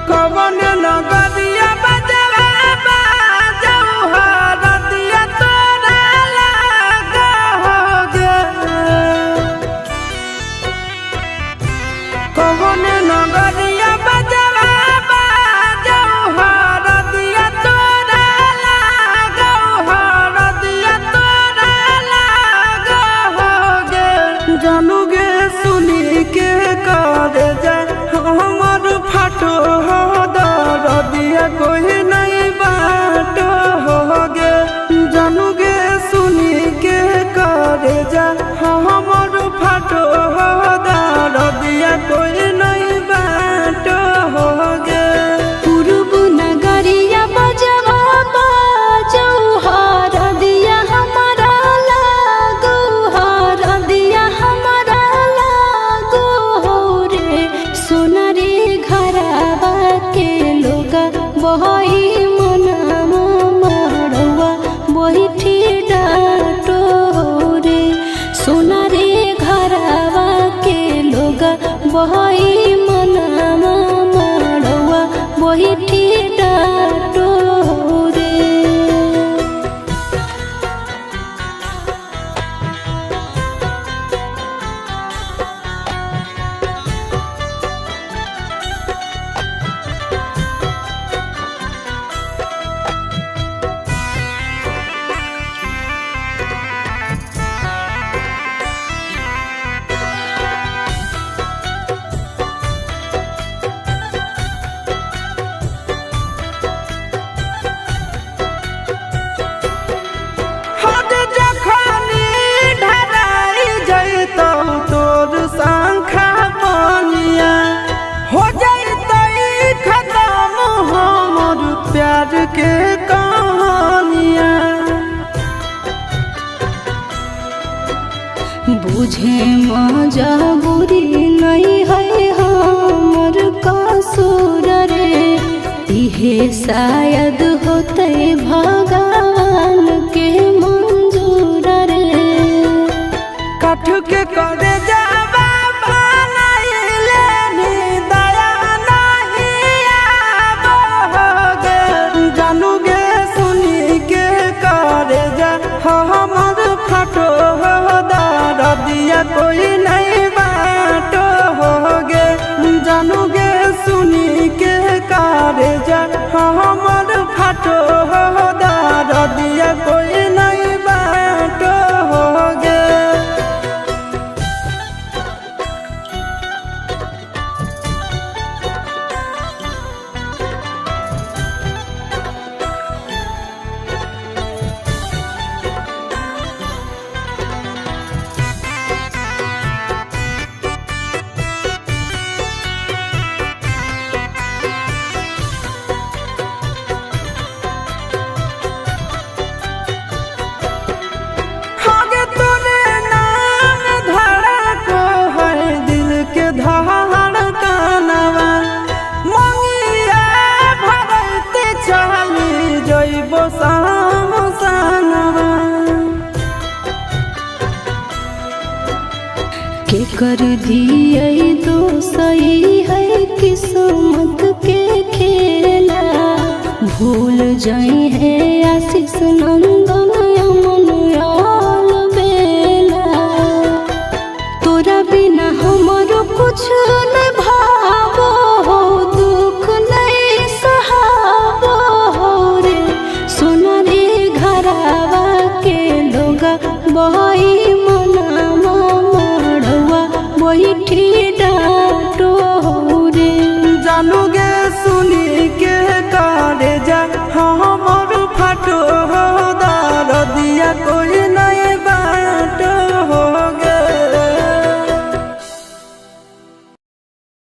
कवन नगरिया बजवा बाजऊ हरदिया तोरा लागोगे। कवन नगरिया बजवा बाजऊ हरदिया तोरा लागो हरदिया तोरा लागोगे। जानूगे सुनी के कर जाए हमर फाटो दरदिया कोई नहीं बाटो होगे। जानूगे सुनी के करे जा हमर फाटो दरदिया कोई नहीं बाटो होगे। पूर्व नगरिया बजवा बाजऊ हरदिया हमारा लागो हरदिया हमारा लागो रे। सोनारी घरवा के लोग बही मनामा मड़वा बही डाटो रे। सोनारी घरवा के लोग बही मनामा मड़वा बही डाटो रे। हद जखनी ढराई जैतौ तोर शंखा बनिया हो जैतै खत्म हमर प्यार के कहानिया। बुझे मजबूरी नहीं है हमर कसूर रे। इहे शायद होते भगवान के मंजूर रे। काठ के करे जावा बनाइले नी दया नहीं आवोगे। जानूगे सुनी के करे जा हमर फाटो दरदिया कोई नहीं बाटो होगे। जानूगे सुनी के करे जा हमर फाटो दरदिया कोई नहीं बाटो होगे। आगे तोरे नाम धड़को है दिल के धड़कनवा। मंगिया भरते चली जइबो सामसनवा। के कर दिए तो सही है किस्मत के खेला। भूल जाई है आशीष नंदन अमन बेला। तोरा बिना हमारो कुछ नहीं